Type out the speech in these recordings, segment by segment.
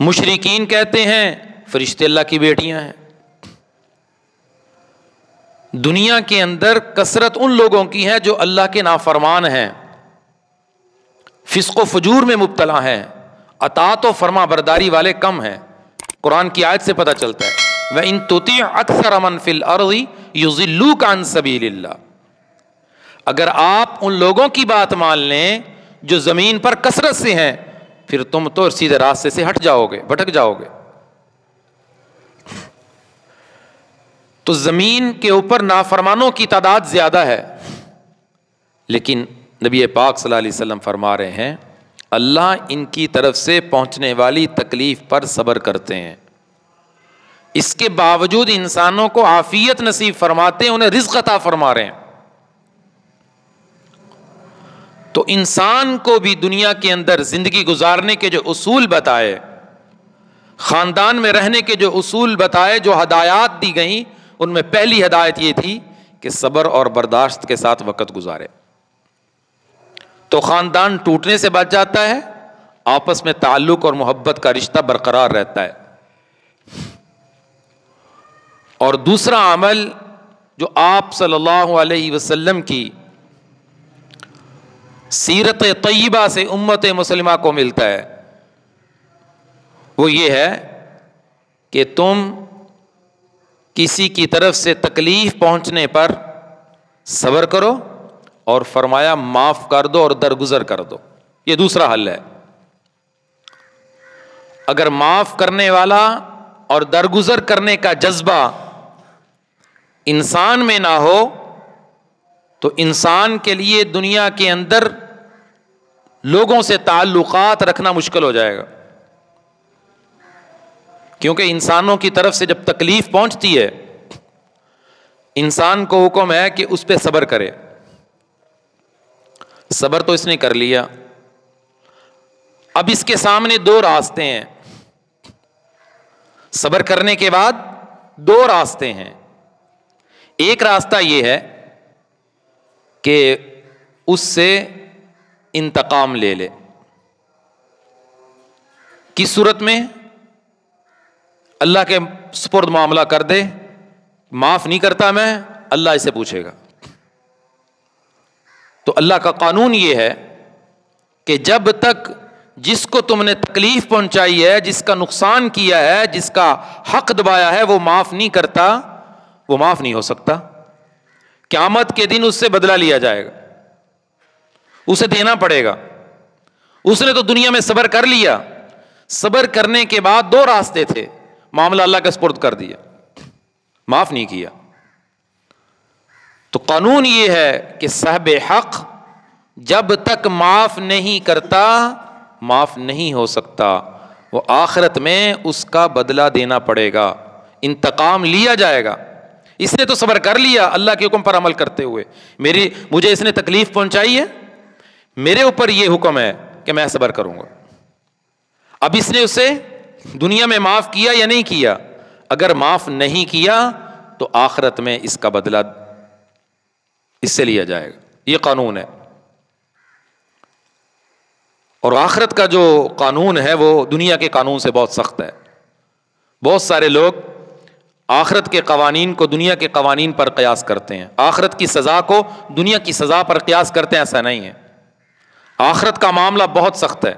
مشرکین کہتے ہیں فرشتے اللہ کی بیٹیاں ہیں۔ دنیا کے اندر کثرت ان لوگوں کی ہے جو اللہ کے نافرمان ہیں، فسق و فجور میں مبتلا ہیں، اطاعت و فرما برداری والے کم ہیں۔ قرآن کی آیت سے پتہ چلتا ہے وَإِن تُطِعْ أَكْثَرَ مَن فِي الْأَرْضِ يُضِلُّوكَ عَن سَبِيلِ اللَّهِ، اگر آپ ان لوگوں کی بات مان لیں جو زمین پر کثرت سے ہیں، پھر تم تو سیدھے راستے سے ہٹ جاؤ گے، بھٹک جاؤ گے۔ تو زمین کے اوپر نافرمانوں کی تعداد زیادہ ہے، لیکن نبی پاک صلی اللہ علیہ وسلم فرما رہے ہیں اللہ ان کی طرف سے پہنچنے والی تکلیف پر صبر کرتے ہیں، اس کے باوجود انسانوں کو عافیت نصیب فرماتے ہیں، انہیں رزق عطا فرما رہے ہیں۔ تو انسان کو بھی دنیا کے اندر زندگی گزارنے کے جو اصول بتائے، خاندان میں رہنے کے جو اصول بتائے، جو ہدایات دی گئیں، ان میں پہلی ہدایت یہ تھی کہ صبر اور برداشت کے ساتھ وقت گزارے، تو خاندان ٹوٹنے سے بچ جاتا ہے، آپس میں تعلق اور محبت کا رشتہ برقرار رہتا ہے۔ اور دوسرا عمل جو آپ صلی اللہ علیہ وسلم کی سیرت طیبہ سے امت مسلمہ کو ملتا ہے، وہ یہ ہے کہ تم کسی کی طرف سے تکلیف پہنچنے پر صبر کرو، اور فرمایا معاف کر دو اور درگزر کر دو۔ یہ دوسرا حل ہے۔ اگر معاف کرنے والا اور درگزر کرنے کا جذبہ انسان میں نہ ہو تو انسان کے لیے دنیا کے اندر لوگوں سے تعلقات رکھنا مشکل ہو جائے گا، کیونکہ انسانوں کی طرف سے جب تکلیف پہنچتی ہے، انسان کو حکم ہے کہ اس پہ صبر کرے۔ صبر تو اس نے کر لیا، اب اس کے سامنے دو راستے ہیں۔ صبر کرنے کے بعد دو راستے ہیں۔ ایک راستہ یہ ہے کہ اس سے انتقام لے لے۔ کس صورت میں؟ اللہ کے سپرد معاملہ کر دے، معاف نہیں کرتا میں، اللہ اسے پوچھے گا۔ تو اللہ کا قانون یہ ہے کہ جب تک جس کو تم نے تکلیف پہنچائی ہے، جس کا نقصان کیا ہے، جس کا حق دبایا ہے، وہ معاف نہیں کرتا، وہ معاف نہیں ہو سکتا۔ قیامت کے دن اس سے بدلہ لیا جائے گا، اسے دینا پڑے گا۔ اس نے تو دنیا میں صبر کر لیا، صبر کرنے کے بعد دو راستے تھے، معاملہ اللہ کے سپرد کر دیا، معاف نہیں کیا۔ تو قانون یہ ہے کہ صاحب حق جب تک معاف نہیں کرتا، معاف نہیں ہو سکتا، وہ آخرت میں اس کا بدلہ دینا پڑے گا، انتقام لیا جائے گا۔ اس نے تو صبر کر لیا اللہ کے حکم پر عمل کرتے ہوئے، مجھے اس نے تکلیف پہنچائی ہے، میرے اوپر یہ حکم ہے کہ میں صبر کروں گا۔ اب اس نے اسے دنیا میں معاف کیا یا نہیں کیا؟ اگر معاف نہیں کیا تو آخرت میں اس کا بدلہ اس سے لیا جائے گا، یہ قانون ہے۔ اور آخرت کا جو قانون ہے وہ دنیا کے قانون سے بہت سخت ہے۔ بہت سارے لوگ آخرت کے قوانین کو دنیا کے قوانین پر قیاس کرتے ہیں، آخرت کی سزا کو دنیا کی سزا پر قیاس کرتے ہیں، ایسا نہیں ہے۔ آخرت کا معاملہ بہت سخت ہے،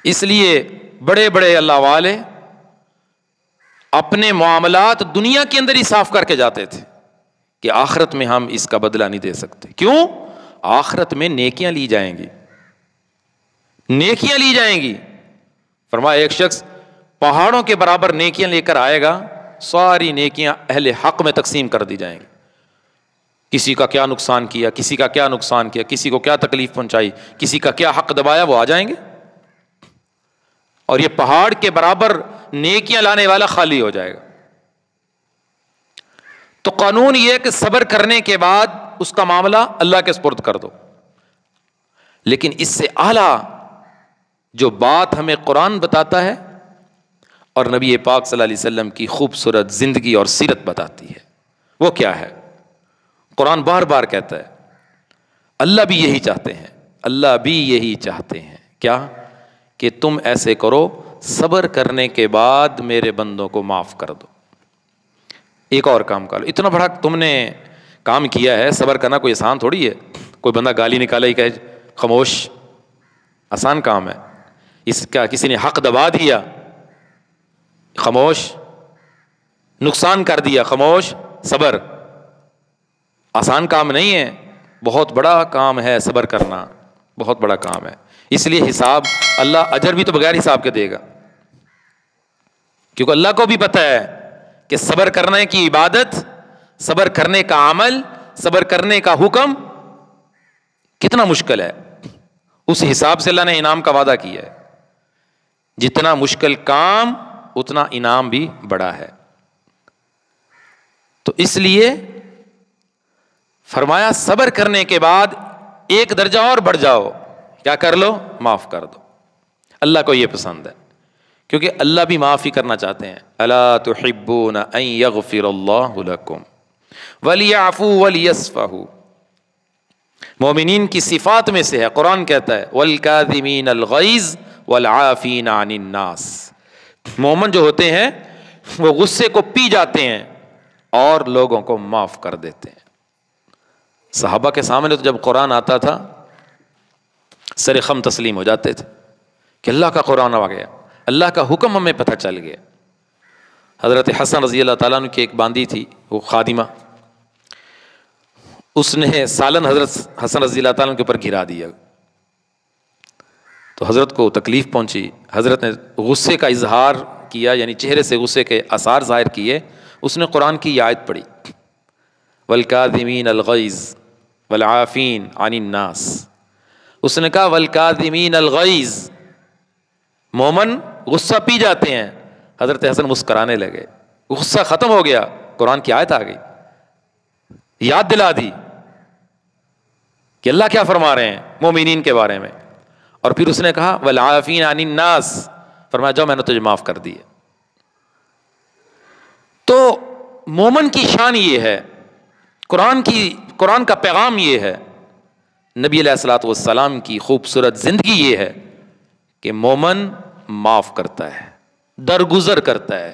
اس لیے بڑے بڑے اللہ والے اپنے معاملات دنیا کے اندر ہی صاف کر کے جاتے تھے کہ آخرت میں ہم اس کا بدلہ نہیں دے سکتے۔ کیوں؟ آخرت میں نیکیاں لی جائیں گی، نیکیاں لی جائیں گی۔ فرمایا ایک شخص پہاڑوں کے برابر نیکیاں لے کر آئے گا، ساری نیکیاں اہل حق میں تقسیم کر دی جائیں گی۔ کسی کا کیا نقصان کیا، کسی کا کیا نقصان کیا، کسی کو کیا تکلیف پہنچائی، کسی کا کیا حق دبایا، وہ آ جائیں گے، اور یہ پہاڑ کے برابر نیکیاں لانے والا خالی ہو جائے گا۔ تو قانون یہ ہے کہ صبر کرنے کے بعد اس کا معاملہ اللہ کے سپرد کر دو۔ لیکن اس سے اعلیٰ جو بات ہمیں قرآن بتاتا ہے اور نبی پاک صلی اللہ علیہ وسلم کی خوبصورت زندگی اور سیرت بتاتی ہے، وہ کیا ہے؟ قرآن بار بار کہتا ہے اللہ بھی یہی چاہتے ہیں، اللہ بھی یہی چاہتے ہیں، کیا؟ کہ تم ایسے کرو، صبر کرنے کے بعد میرے بندوں کو معاف کر دو۔ ایک اور کام کر لو، اتنا بڑا تم نے کام کیا ہے، صبر کرنا کوئی آسان تھوڑی ہے۔ کوئی بندہ گالی نکالا ہی کہے خاموش، آسان کام ہے؟ اس کا کسی نے حق دبا دیا، خاموش، نقصان کر دیا، خاموش، صبر، آسان کام نہیں ہے، بہت بڑا کام ہے صبر کرنا، بہت بڑا کام ہے۔ اس لیے حساب اللہ اجر بھی تو بغیر حساب کے دے گا، کیونکہ اللہ کو بھی پتہ ہے کہ صبر کرنے کی عبادت، صبر کرنے کا عمل، صبر کرنے کا حکم کتنا مشکل ہے۔ اس حساب سے اللہ نے انعام کا وعدہ کیا ہے، جتنا مشکل کام اتنا انعام بھی بڑا ہے۔ تو اس لیے فرمایا صبر کرنے کے بعد ایک درجہ اور بڑھ جاؤ، کیا کر لو؟ معاف کر دو۔ اللہ کو یہ پسند ہے، کیونکہ اللہ بھی معاف ہی کرنا چاہتے ہیں۔ الا تحبون ان یغفر اللہ لکم ولیعفوا ولیصفحوا، مومنین کی صفات میں سے ہے، قرآن کہتا ہے والکاظمین الغیظ والعافین عن الناس، مومن جو ہوتے ہیں وہ غصے کو پی جاتے ہیں اور لوگوں کو معاف کر دیتے ہیں۔ صحابہ کے سامنے تو جب قرآن آتا تھا سر خم تسلیم ہو جاتے تھے کہ اللہ کا قرآن آ گیا، اللہ کا حکم ہمیں پتہ چل گیا۔ حضرت حسن رضی اللہ تعالیٰ عنہ کی ایک باندی تھی، وہ خادمہ، اس نے سالن حضرت حسن رضی اللہ تعالیٰ عنہ کے اوپر گرا دیا، تو حضرت کو تکلیف پہنچی۔ حضرت نے غصے کا اظہار کیا، یعنی چہرے سے غصے کے آثار ظاہر کیے۔ اس نے قرآن کی یہ آیت پڑھی والکاظمین الغیظ والعافین عن الناس، اس نے کہا والکاظمین الغیظ، مومن غصہ پی جاتے ہیں۔ حضرت حسن مسکرانے لگے، غصہ ختم ہو گیا، قرآن کی آیت آ گئی، یاد دلا دی کہ اللہ کیا فرما رہے ہیں مومنین کے بارے میں۔ اور پھر اس نے کہا والعافین عن الناس، فرمایا جاؤ میں نے تجھے معاف کر دیا۔ تو مومن کی شان یہ ہے، قرآن کا پیغام یہ ہے، نبی علیہ الصلوۃ والسلام کی خوبصورت زندگی یہ ہے کہ مومن معاف کرتا ہے، درگزر کرتا ہے۔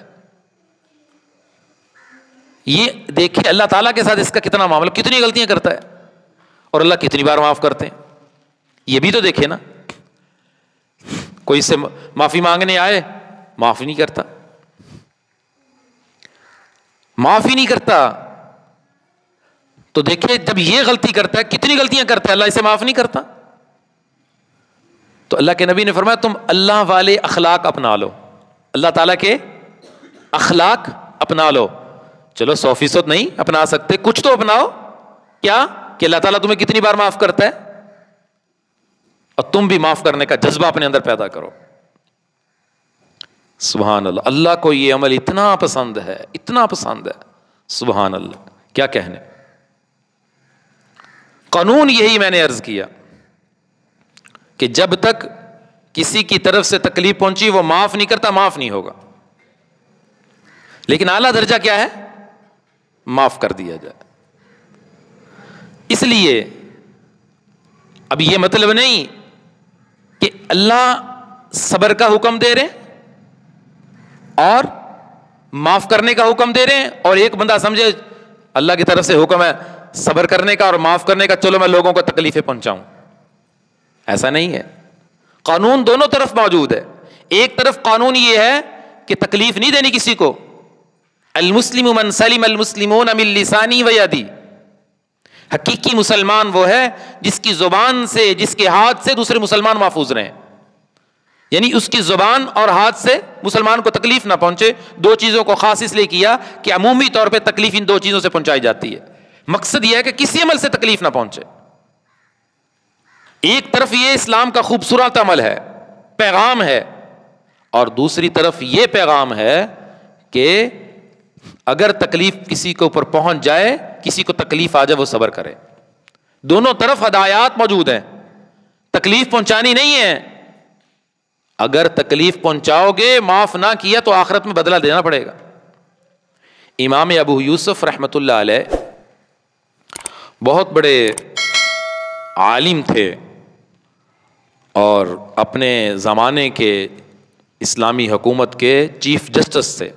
یہ دیکھیں اللہ تعالیٰ کے ساتھ اس کا کتنا معاملہ، کتنی غلطیاں کرتا ہے اور اللہ کتنی بار معاف کرتے ہیں، یہ بھی تو دیکھیں نا۔ کوئی اس سے معافی مانگنے آئے، معاف نہیں کرتا، معاف ہی نہیں کرتا۔ تو دیکھیں جب یہ غلطی کرتا ہے، کتنی غلطیاں کرتا ہے، اللہ اسے معاف نہیں کرتا۔ تو اللہ کے نبی نے فرمایا تم اللہ والے اخلاق اپنا لو، اللہ تعالیٰ کے اخلاق اپنا لو۔ چلو 100% نہیں اپنا سکتے، کچھ تو اپناؤ، کیا کہ اللہ تعالیٰ تمہیں کتنی بار معاف کرتا ہے، اور تم بھی معاف کرنے کا جذبہ اپنے اندر پیدا کرو۔ سبحان اللہ، اللہ کو یہ عمل اتنا پسند ہے، اتنا پسند ہے، سبحان اللہ، کیا کہنے۔ قانون یہی میں نے عرض کیا کہ جب تک کسی کی طرف سے تکلیف پہنچی وہ معاف نہیں کرتا، معاف نہیں ہوگا۔ لیکن اعلیٰ درجہ کیا ہے؟ معاف کر دیا جائے۔ اس لیے اب یہ مطلب نہیں کہ اللہ صبر کا حکم دے رہے اور معاف کرنے کا حکم دے رہے ہیں، اور ایک بندہ سمجھے اللہ کی طرف سے حکم ہے صبر کرنے کا اور معاف کرنے کا، چلو میں لوگوں کو تکلیفیں پہنچاؤں۔ ایسا نہیں ہے، قانون دونوں طرف موجود ہے۔ ایک طرف قانون یہ ہے کہ تکلیف نہیں دینی کسی کو، المسلم من سلم المسلمون من لسانی و یدی، حقیقی مسلمان وہ ہے جس کی زبان سے، جس کے ہاتھ سے دوسرے مسلمان محفوظ رہیں، یعنی اس کی زبان اور ہاتھ سے مسلمان کو تکلیف نہ پہنچے۔ دو چیزوں کو خاص اس لیے کیا کہ عمومی طور پہ تکلیف ان دو چیزوں سے پہنچائی جاتی ہے، مقصد یہ ہے کہ کسی عمل سے تکلیف نہ پہنچے۔ ایک طرف یہ اسلام کا خوبصورت عمل ہے، پیغام ہے، اور دوسری طرف یہ پیغام ہے کہ اگر تکلیف کسی کے اوپر پہنچ جائے، کسی کو تکلیف آ جائے، وہ صبر کرے۔ دونوں طرف ہدایات موجود ہیں، تکلیف پہنچانی نہیں ہے۔ اگر تکلیف پہنچاؤ گے، معاف نہ کیا تو آخرت میں بدلہ دینا پڑے گا۔ امام ابو یوسف رحمۃ اللہ علیہ بہت بڑے عالم تھے اور اپنے زمانے کے اسلامی حکومت کے چیف جسٹس سے،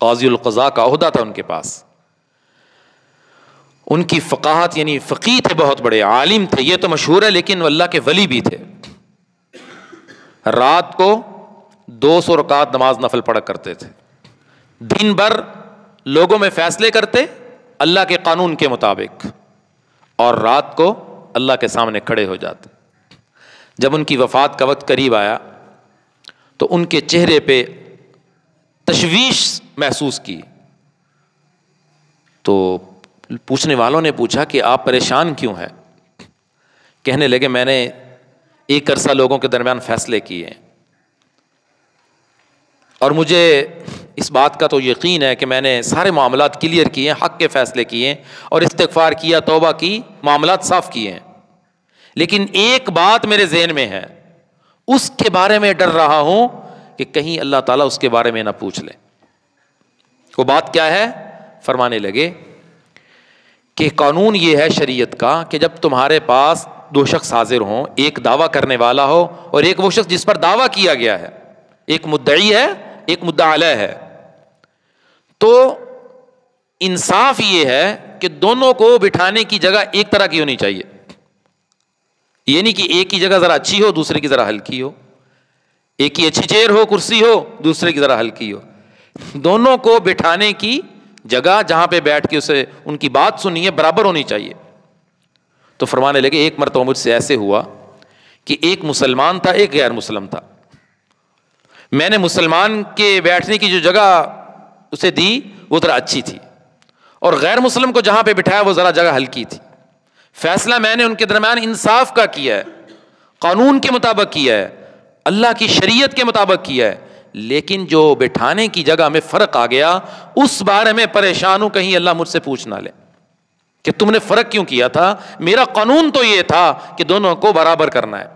قاضی القضاء کا عہدہ تھا ان کے پاس. ان کی فقاہت، یعنی فقیہ تھے، بہت بڑے عالم تھے، یہ تو مشہور ہے، لیکن وہ اللہ کے ولی بھی تھے. رات کو 200 رکعت نماز نفل پڑھا کرتے تھے. دن بھر لوگوں میں فیصلے کرتے اللہ کے قانون کے مطابق، اور رات کو اللہ کے سامنے کھڑے ہو جاتے. جب ان کی وفات کا وقت قریب آیا تو ان کے چہرے پہ تشویش محسوس کی. تو پوچھنے والوں نے پوچھا کہ آپ پریشان کیوں ہیں؟ کہنے لگے میں نے ایک عرصہ لوگوں کے درمیان فیصلے کیے اور مجھے اس بات کا تو یقین ہے کہ میں نے سارے معاملات کلیئر کیے، حق کے فیصلے کیے اور استغفار کیا، توبہ کی، معاملات صاف کیے ہیں، لیکن ایک بات میرے ذہن میں ہے، اس کے بارے میں ڈر رہا ہوں کہ کہیں اللہ تعالیٰ اس کے بارے میں نہ پوچھ لے. وہ بات کیا ہے؟ فرمانے لگے کہ قانون یہ ہے شریعت کا کہ جب تمہارے پاس دو شخص حاضر ہوں، ایک دعویٰ کرنے والا ہو اور ایک وہ شخص جس پر دعویٰ کیا گیا ہے، ایک مدعی ہے ایک مدعا علیہ ہے، تو انصاف یہ ہے کہ دونوں کو بٹھانے کی جگہ ایک طرح کی ہونی چاہیے. یہ نہیں کہ ایک کی جگہ ذرا اچھی ہو دوسرے کی ذرا ہلکی ہو، ایک کی اچھی چیئر ہو، کرسی ہو، دوسرے کی ذرا ہلکی ہو. دونوں کو بٹھانے کی جگہ جہاں پہ بیٹھ کے اسے ان کی بات سنی ہے برابر ہونی چاہیے. تو فرمانے لگے ایک مرتبہ مجھ سے ایسے ہوا کہ ایک مسلمان تھا ایک غیر مسلم تھا. میں نے مسلمان کے بیٹھنے کی جو جگہ اسے دی وہ ذرا اچھی تھی، اور غیر مسلم کو جہاں پہ بٹھایا وہ ذرا جگہ ہلکی تھی. فیصلہ میں نے ان کے درمیان انصاف کا کیا ہے، قانون کے مطابق کیا ہے، اللہ کی شریعت کے مطابق کیا ہے، لیکن جو بٹھانے کی جگہ میں فرق آ گیا اس بارے میں پریشان ہوں کہیں اللہ مجھ سے پوچھ نہ لے کہ تم نے فرق کیوں کیا تھا. میرا قانون تو یہ تھا کہ دونوں کو برابر کرنا ہے،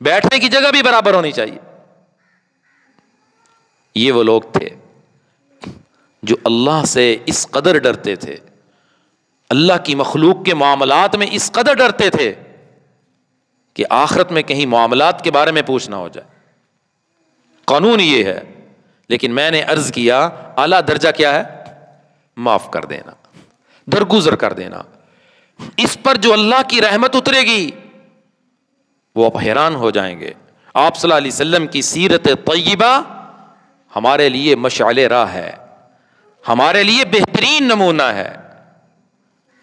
بیٹھنے کی جگہ بھی برابر ہونی چاہیے. یہ وہ لوگ تھے جو اللہ سے اس قدر ڈرتے تھے، اللہ کی مخلوق کے معاملات میں اس قدر ڈرتے تھے کہ آخرت میں کہیں معاملات کے بارے میں پوچھنا ہو جائے. قانون یہ ہے، لیکن میں نے عرض کیا اعلیٰ درجہ کیا ہے؟ معاف کر دینا، درگزر کر دینا. اس پر جو اللہ کی رحمت اترے گی وہ آپ حیران ہو جائیں گے. آپ صلی اللہ علیہ وسلم کی سیرت طیبہ ہمارے لیے مشعل راہ ہے، ہمارے لیے بہترین نمونہ ہے.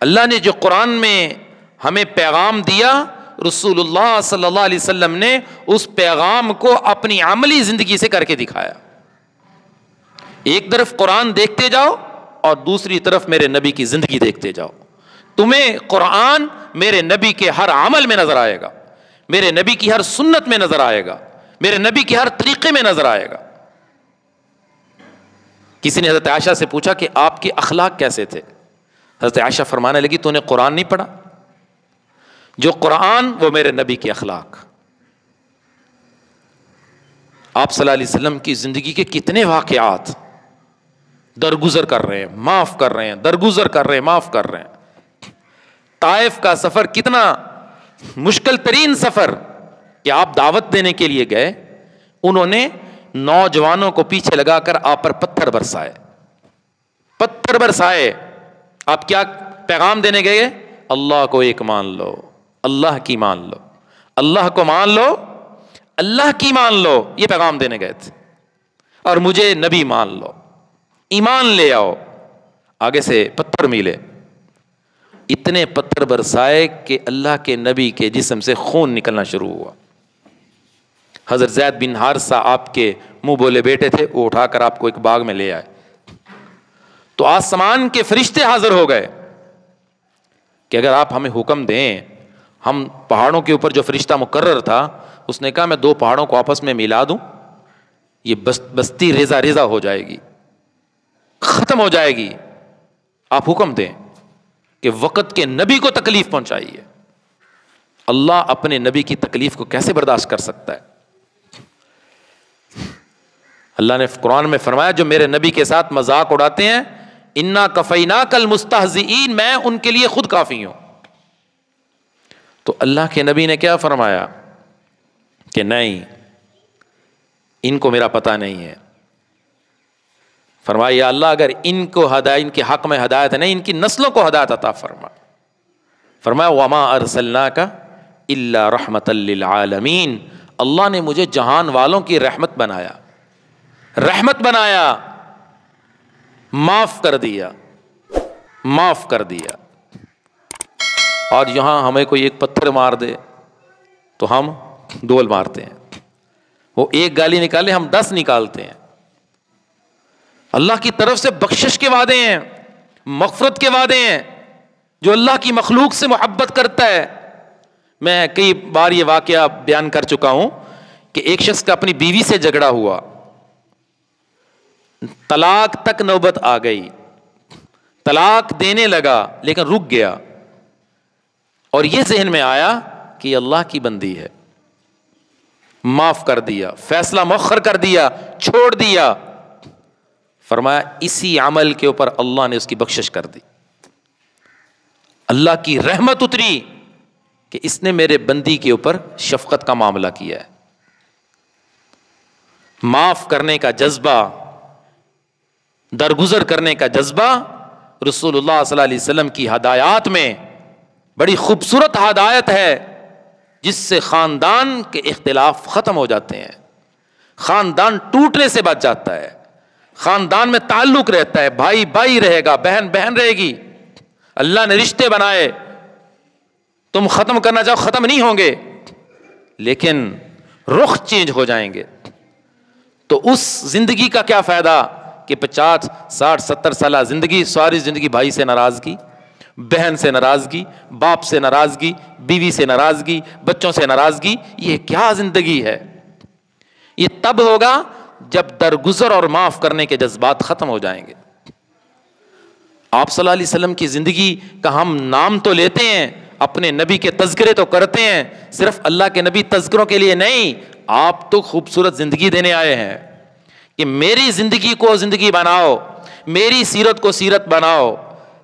اللہ نے جو قرآن میں ہمیں پیغام دیا، رسول اللہ صلی اللہ علیہ وسلم نے اس پیغام کو اپنی عملی زندگی سے کر کے دکھایا. ایک طرف قرآن دیکھتے جاؤ اور دوسری طرف میرے نبی کی زندگی دیکھتے جاؤ. تمہیں قرآن میرے نبی کے ہر عمل میں نظر آئے گا، میرے نبی کی ہر سنت میں نظر آئے گا، میرے نبی کے ہر طریقے میں نظر آئے گا. کسی نے حضرت عائشہ سے پوچھا کہ آپ کے اخلاق کیسے تھے؟ حضرت عائشہ فرمانے لگی تو نے قرآن نہیں پڑھا؟ جو قرآن وہ میرے نبی کے اخلاق. آپ صلی اللہ علیہ وسلم کی زندگی کے کتنے واقعات درگزر کر رہے ہیں، معاف کر رہے ہیں، درگزر کر رہے ہیں، معاف کر رہے ہیں. طائف کا سفر کتنا مشکل ترین سفر کہ آپ دعوت دینے کے لیے گئے، انہوں نے نوجوانوں کو پیچھے لگا کر آپ پر پتھر برسائے. پتھر برسائے. آپ کیا پیغام دینے گئے؟ اللہ کو ایک مان لو، اللہ کی مان لو، اللہ کو مان لو، اللہ کی مان لو. یہ پیغام دینے گئے تھے. اور مجھے نبی مان لو، ایمان لے آؤ. آگے سے پتھر ملے، اتنے پتھر برسائے کہ اللہ کے نبی کے جسم سے خون نکلنا شروع ہوا. حضرت زید بن حارثہ آپ کے منہ بولے بیٹے تھے، وہ اٹھا کر آپ کو ایک باغ میں لے آئے. تو آسمان کے فرشتے حاضر ہو گئے کہ اگر آپ ہمیں حکم دیں. ہم پہاڑوں کے اوپر جو فرشتہ مقرر تھا اس نے کہا میں دو پہاڑوں کو آپس میں ملا دوں، یہ بستی ریزہ ریزہ ہو جائے گی، ختم ہو جائے گی. آپ حکم دیں کہ وقت کے نبی کو تکلیف پہنچائیے. اللہ اپنے نبی کی تکلیف کو کیسے برداشت کر سکتا ہے؟ اللہ نے قرآن میں فرمایا جو میرے نبی کے ساتھ مذاق اڑاتے ہیں، انا کفیناک المستہزئین، میں ان کے لیے خود کافی ہوں. تو اللہ کے نبی نے کیا فرمایا کہ نہیں ان کو میرا پتہ نہیں ہے. فرمایا یا اللہ اگر ان کو ہدایت، ان کے حق میں ہدایت نہیں، ان کی نسلوں کو ہدایت عطا فرما. فرمایا وما ارسلناک الا رحمتا للعالمین، اللہ نے مجھے جہان والوں کی رحمت بنایا، رحمت بنایا، معاف کر دیا، معاف کر دیا. اور یہاں ہمیں کوئی ایک پتھر مار دے تو ہم ڈول مارتے ہیں، وہ ایک گالی نکالے ہم 10 نکالتے ہیں. اللہ کی طرف سے بخشش کے وعدے ہیں، مغفرت کے وعدے ہیں. جو اللہ کی مخلوق سے محبت کرتا ہے، میں کئی بار یہ واقعہ بیان کر چکا ہوں کہ ایک شخص کا اپنی بیوی سے جھگڑا ہوا، طلاق تک نوبت آ گئی، طلاق دینے لگا لیکن رک گیا، اور یہ ذہن میں آیا کہ یہ اللہ کی بندی ہے، معاف کر دیا، فیصلہ مؤخر کر دیا، چھوڑ دیا. فرمایا اسی عمل کے اوپر اللہ نے اس کی بخشش کر دی، اللہ کی رحمت اتری کہ اس نے میرے بندی کے اوپر شفقت کا معاملہ کیا ہے. معاف کرنے کا جذبہ، درگزر کرنے کا جذبہ رسول اللہ صلی اللہ علیہ وسلم کی ہدایات میں بڑی خوبصورت ہدایت ہے، جس سے خاندان کے اختلاف ختم ہو جاتے ہیں، خاندان ٹوٹنے سے بچ جاتا ہے، خاندان میں تعلق رہتا ہے، بھائی بھائی رہے گا، بہن بہن رہے گی. اللہ نے رشتے بنائے، تم ختم کرنا چاہو ختم نہیں ہوں گے، لیکن رخ چینج ہو جائیں گے. تو اس زندگی کا کیا فائدہ کہ 50 60 70 سالہ زندگی، ساری زندگی بھائی سے ناراضگی، بہن سے ناراضگی، باپ سے ناراضگی، بیوی سے ناراضگی، بچوں سے ناراضگی. یہ کیا زندگی ہے؟ یہ تب ہوگا جب درگزر اور معاف کرنے کے جذبات ختم ہو جائیں گے. آپ صلی اللہ علیہ وسلم کی زندگی کا ہم نام تو لیتے ہیں، اپنے نبی کے تذکرے تو کرتے ہیں، صرف اللہ کے نبی تذکروں کے لیے نہیں، آپ تو خوبصورت زندگی دینے آئے ہیں کہ میری زندگی کو زندگی بناؤ، میری سیرت کو سیرت بناؤ.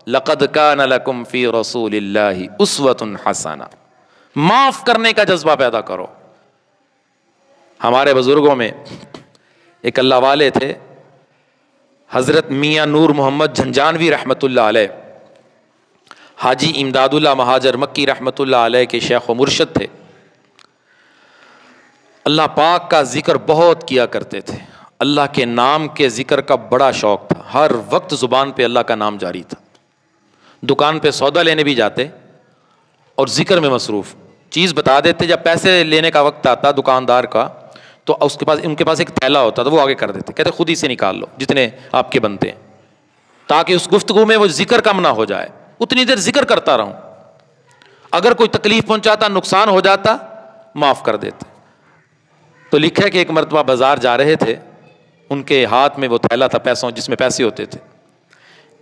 لقد کان لکم فی رسول اللہ اسوۃ حسنہ، معاف کرنے کا جذبہ پیدا کرو. ہمارے بزرگوں میں ایک اللہ والے تھے، حضرت میاں نور محمد جھنجانوی رحمۃ اللہ علیہ، حاجی امداد اللہ مہاجر مکی رحمۃ اللہ علیہ کے شیخ و مرشد تھے. اللہ پاک کا ذکر بہت کیا کرتے تھے، اللہ کے نام کے ذکر کا بڑا شوق تھا، ہر وقت زبان پہ اللہ کا نام جاری تھا. دکان پہ سودا لینے بھی جاتے اور ذکر میں مصروف، چیز بتا دیتے، جب پیسے لینے کا وقت آتا دکاندار کا تو اس کے پاس ان کے پاس ایک تھیلا ہوتا تھا، وہ آگے کر دیتے، کہتے خود ہی سے نکال لو جتنے آپ کے بنتے ہیں، تاکہ اس گفتگو میں وہ ذکر کم نہ ہو جائے. اتنی دیر ذکر کرتا رہوں، اگر کوئی تکلیف پہنچاتا، نقصان ہو جاتا، معاف کر دیتے. تو لکھا ہے کہ ایک مرتبہ بازار جا رہے تھے، ان کے ہاتھ میں وہ تھیلا تھا پیسوں، جس میں پیسے ہوتے تھے.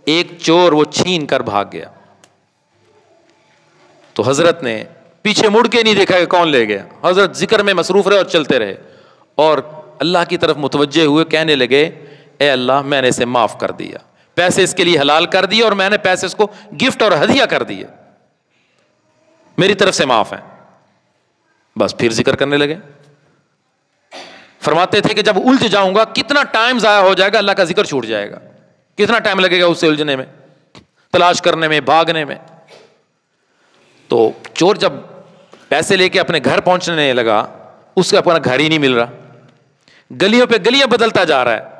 ایک چور وہ چھین کر بھاگ گیا، تو حضرت نے پیچھے مڑ کے نہیں دیکھا کہ کون لے گیا، حضرت ذکر میں مصروف رہے اور چلتے رہے، اور اللہ کی طرف متوجہ ہوئے، کہنے لگے اے اللہ میں نے اسے معاف کر دیا، پیسے اس کے لیے حلال کر دیے، اور میں نے پیسے اس کو گفٹ اور ہدیہ کر دیے، میری طرف سے معاف ہیں. بس پھر ذکر کرنے لگے. فرماتے تھے کہ جب الجھ جاؤں گا کتنا ٹائم ضائع ہو جائے گا، اللہ کا ذکر چھوٹ جائے گا، کتنا ٹائم لگے گا اس سے الجھنے میں، تلاش کرنے میں، بھاگنے میں. تو چور جب پیسے لے کے اپنے گھر پہنچنے لگا، اس کا اپنا گھر ہی نہیں مل رہا، گلیوں پہ گلیاں بدلتا جا رہا ہے،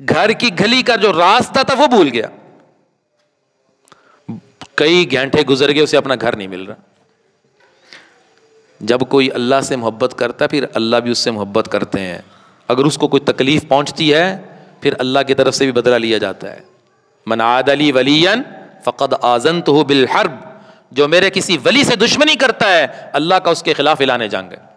گھر کی گلی کا جو راستہ تھا وہ بھول گیا. کئی گھنٹے گزر گئے، اسے اپنا گھر نہیں مل رہا. جب کوئی اللہ سے محبت کرتا ہے پھر اللہ بھی اس سے محبت کرتے ہیں. اگر اس کو کوئی تکلیف پہنچتی ہے پھر اللہ کی طرف سے بھی بدلہ لیا جاتا ہے. من عاد لی ولیا فقد آذنتہ بالحرب، جو میرے کسی ولی سے دشمنی کرتا ہے اللہ کا اس کے خلاف اعلان جنگ ہے.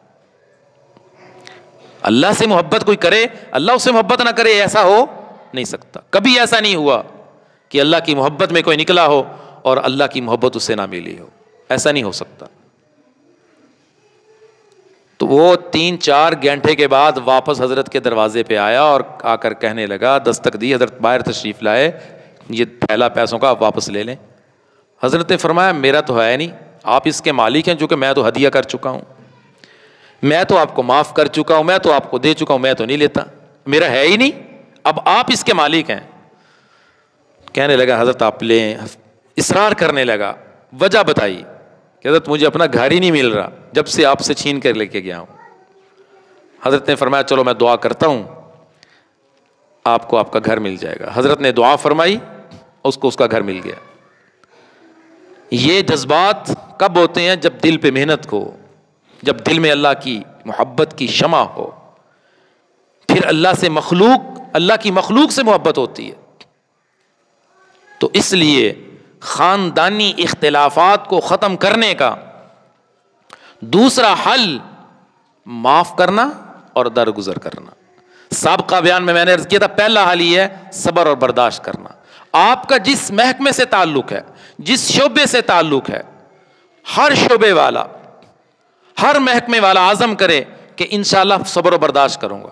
اللہ سے محبت کوئی کرے، اللہ اس سے محبت نہ کرے، ایسا ہو نہیں سکتا. کبھی ایسا نہیں ہوا کہ اللہ کی محبت میں کوئی نکلا ہو اور اللہ کی محبت اس سے نہ ملی ہو، ایسا نہیں ہو سکتا. تو وہ 3-4 گھنٹے کے بعد واپس حضرت کے دروازے پہ آیا اور آ کر کہنے لگا، دستک دی، حضرت باہر تشریف لائے، یہ تھیلا پیسوں کا آپ واپس لے لیں. حضرت نے فرمایا میرا تو ہے نہیں، آپ اس کے مالک ہیں، چونکہ میں تو ہدیہ کر چکا ہوں. میں تو آپ کو معاف کر چکا ہوں, میں تو آپ کو دے چکا ہوں, میں تو نہیں لیتا, میرا ہے ہی نہیں, اب آپ اس کے مالک ہیں. کہنے لگا حضرت آپ لیں, اصرار کرنے لگا, وجہ بتائی کہ حضرت مجھے اپنا گھر ہی نہیں مل رہا جب سے آپ سے چھین کر لے کے گیا ہوں. حضرت نے فرمایا چلو میں دعا کرتا ہوں, آپ کو آپ کا گھر مل جائے گا. حضرت نے دعا فرمائی, اس کو اس کا گھر مل گیا. یہ جذبات کب ہوتے ہیں؟ جب دل پہ محنت ہو, جب دل میں اللہ کی محبت کی شمع ہو, پھر اللہ کی مخلوق سے محبت ہوتی ہے. تو اس لیے خاندانی اختلافات کو ختم کرنے کا دوسرا حل معاف کرنا اور درگزر کرنا. سابقہ بیان میں نے عرض کیا تھا, پہلا حل یہ ہے صبر اور برداشت کرنا. آپ کا جس محکمے سے تعلق ہے, جس شعبے سے تعلق ہے, ہر شعبے والا, ہر محکمے والا عزم کرے کہ انشاءاللہ صبر و برداشت کروں گا.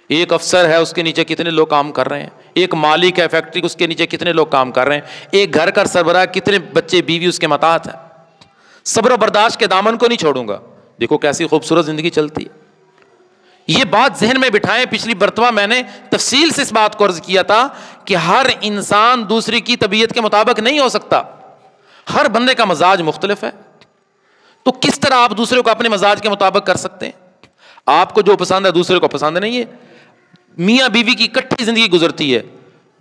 ایک افسر ہے, اس کے نیچے کتنے لوگ کام کر رہے ہیں, ایک مالک ہے فیکٹری, اس کے نیچے کتنے لوگ کام کر رہے ہیں, ایک گھر کا سربراہ, کتنے بچے بیوی اس کے متحت ہیں. صبر و برداشت کے دامن کو نہیں چھوڑوں گا. دیکھو کیسی خوبصورت زندگی چلتی ہے. یہ بات ذہن میں بٹھائیں. پچھلی مرتبہ میں نے تفصیل سے اس بات کو عرض کیا تھا کہ ہر انسان دوسرے کی طبیعت کے مطابق نہیں ہو سکتا, ہر بندے کا مزاج مختلف ہے. تو کس طرح آپ دوسرے کو اپنے مزاج کے مطابق کر سکتے ہیں؟ آپ کو جو پسند ہے دوسرے کو پسند نہیں ہے. میاں بیوی کی اکٹھی زندگی گزرتی ہے,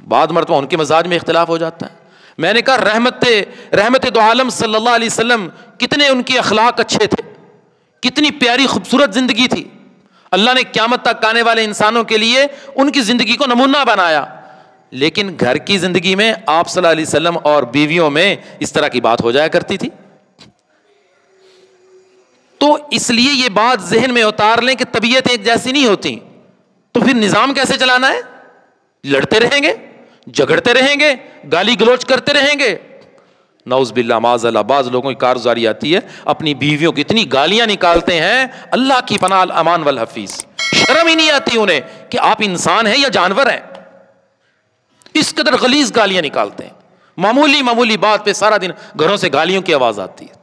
بعض مرتبہ ان کے مزاج میں اختلاف ہو جاتا ہے. میں نے کہا رحمت دو عالم صلی اللہ علیہ وسلم کتنے ان کے اخلاق اچھے تھے, کتنی پیاری خوبصورت زندگی تھی. اللہ نے قیامت تک آنے والے انسانوں کے لیے ان کی زندگی کو نمونہ بنایا. لیکن گھر کی زندگی میں آپ صلی اللہ علیہ وسلم اور بیویوں میں اس طرح کی بات ہو جایا کرتی تھی. تو اس لیے یہ بات ذہن میں اتار لیں کہ طبیعت ایک جیسی نہیں ہوتی. تو پھر نظام کیسے چلانا ہے؟ لڑتے رہیں گے, جھگڑتے رہیں گے, گالی گلوچ کرتے رہیں گے. نعوذ باللہ معاذ اللہ, بعض لوگوں کی کارگزاری آتی ہے, اپنی بیویوں کی اتنی گالیاں نکالتے ہیں, اللہ کی پناہ الامان والحفیظ, شرم ہی نہیں آتی انہیں کہ آپ انسان ہیں یا جانور ہیں. اس قدر غلیظ گالیاں نکالتے ہیں. معمولی بات پہ سارا دن گھروں سے گالیوں کی آواز آتی ہے.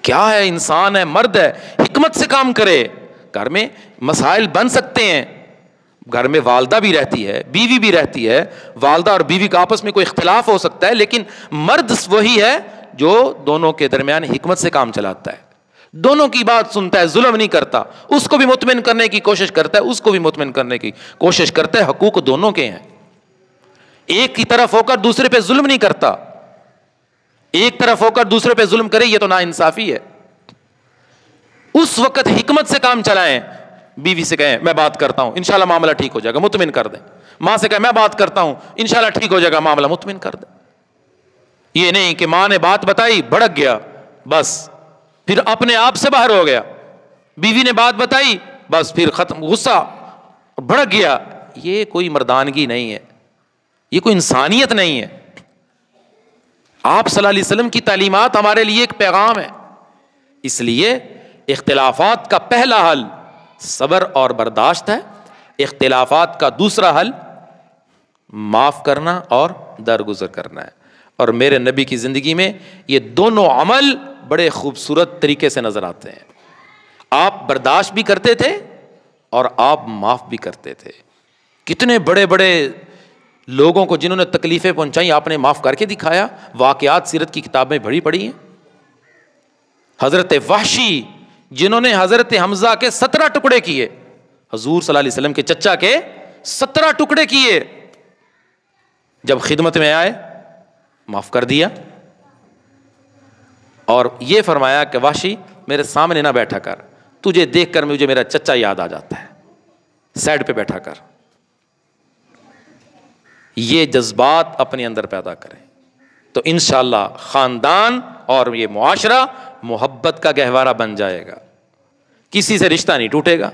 کیا ہے, انسان ہے, مرد ہے, حکمت سے کام کرے. گھر میں مسائل بن سکتے ہیں, گھر میں والدہ بھی رہتی ہے, بیوی بھی رہتی ہے, والدہ اور بیوی کا آپس میں کوئی اختلاف ہو سکتا ہے, لیکن مرد وہی ہے جو دونوں کے درمیان حکمت سے کام چلاتا ہے, دونوں کی بات سنتا ہے, ظلم نہیں کرتا, اس کو بھی مطمئن کرنے کی کوشش کرتا ہے, اس کو بھی مطمئن کرنے کی کوشش کرتا ہے. حقوق دونوں کے ہیں, ایک کی طرف ہو کر دوسرے پہ ظلم نہیں کرتا. ایک طرف ہو کر دوسرے پہ ظلم کرے, یہ تو ناانصافی ہے. اس وقت حکمت سے کام چلائیں. بیوی سے کہیں میں بات کرتا ہوں, انشاءاللہ معاملہ ٹھیک ہو جائے گا, مطمئن کر دیں. ماں سے کہیں میں بات کرتا ہوں, انشاءاللہ ٹھیک ہو جائے گا, معاملہ مطمئن کر دیں. یہ نہیں کہ ماں نے بات بتائی, بھڑک گیا, بس پھر اپنے آپ سے باہر ہو گیا. بیوی نے بات بتائی, بس پھر ختم, غصہ, بھڑک گیا. یہ کوئی مردانگی نہیں ہے, یہ کوئی انسانیت نہیں ہے. آپ صلی اللہ علیہ وسلم کی تعلیمات ہمارے لیے ایک پیغام ہے. اس لیے اختلافات کا پہلا حل صبر اور برداشت ہے. اختلافات کا دوسرا حل معاف کرنا اور درگزر کرنا ہے. اور میرے نبی کی زندگی میں یہ دونوں عمل بڑے خوبصورت طریقے سے نظر آتے ہیں. آپ برداشت بھی کرتے تھے اور آپ معاف بھی کرتے تھے. کتنے بڑے بڑے لوگوں کو جنہوں نے تکلیفیں پہنچائی آپ نے معاف کر کے دکھایا. واقعات سیرت کی کتابیں پڑھی ہیں. حضرت وحشی جنہوں نے حضرت حمزہ کے 17 ٹکڑے کیے, حضور صلی اللہ علیہ وسلم کے چچا کے 17 ٹکڑے کیے, جب خدمت میں آئے معاف کر دیا اور یہ فرمایا کہ وحشی میرے سامنے نہ بیٹھا کر, تجھے دیکھ کر مجھے میرا چچا یاد آ جاتا ہے, سائڈ پہ بیٹھا کر. یہ جذبات اپنے اندر پیدا کریں تو انشاءاللہ خاندان اور یہ معاشرہ محبت کا گہوارہ بن جائے گا. کسی سے رشتہ نہیں ٹوٹے گا,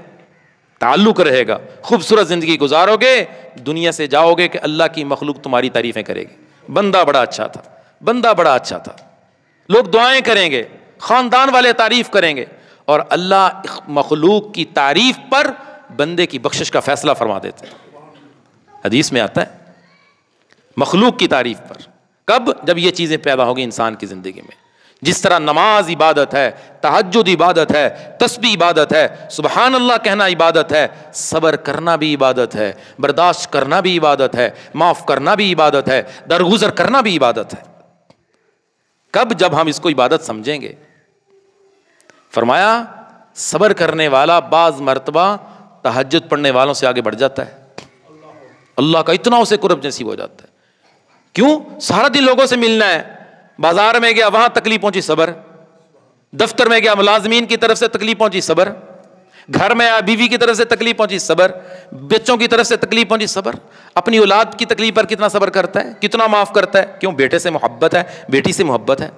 تعلق رہے گا, خوبصورت زندگی گزارو گے, دنیا سے جاؤ گے کہ اللہ کی مخلوق تمہاری تعریفیں کرے گی. بندہ بڑا اچھا تھا, بندہ بڑا اچھا تھا, لوگ دعائیں کریں گے, خاندان والے تعریف کریں گے, اور اللہ مخلوق کی تعریف پر بندے کی بخشش کا فیصلہ فرما دیتے ہیں. حدیث میں آتا ہے مخلوق کی تعریف پر. کب؟ جب یہ چیزیں پیدا ہوگی انسان کی زندگی میں. جس طرح نماز عبادت ہے، تہجد عبادت ہے، تسبیح عبادت ہے، سبحان اللہ کہنا عبادت ہے، صبر کرنا بھی عبادت ہے، برداشت کرنا بھی عبادت ہے، معاف کرنا بھی عبادت ہے، درگزر کرنا بھی عبادت ہے۔ کب؟ جب ہم اس کو عبادت سمجھیں گے۔ فرمایا صبر کرنے والا بعض مرتبہ تہجد پڑھنے والوں سے آگے بڑھ جاتا ہے، اللہ کا اتنا اسے قرب نصیب ہو جاتا ہے۔ کیوں؟ سارا دن لوگوں سے ملنا ہے، بازار میں گیا وہاں تکلیف پہنچی، صبر، دفتر میں گیا ملازمین کی طرف سے تکلیف پہنچی، صبر، گھر میں آیا بیوی کی طرف سے تکلیف پہنچی، صبر، بچوں کی طرف سے تکلیف پہنچی، صبر، اپنی اولاد کی تکلیف پر کتنا صبر کرتا ہے، کتنا معاف کرتا ہے۔ کیوں؟ بیٹے سے محبت ہے، بیٹی سے محبت ہے،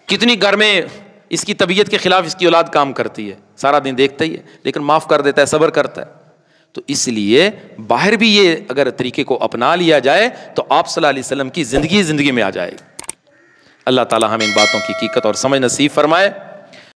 کتنی گھر میں اس کی طبیعت کے خلاف اس کی اولاد کام کرتی ہے، سارا دن دیکھتا ہی ہے، لیکن معاف کر دیتا ہے، صبر کرتا ہے۔ تو اس لیے باہر بھی یہ اگر طریقے کو اپنا لیا جائے تو آپ صلی اللہ علیہ وسلم کی زندگی میں آ جائے گی۔ اللہ تعالی ہمیں ان باتوں کی حقیقت اور سمجھ نصیب فرمائے۔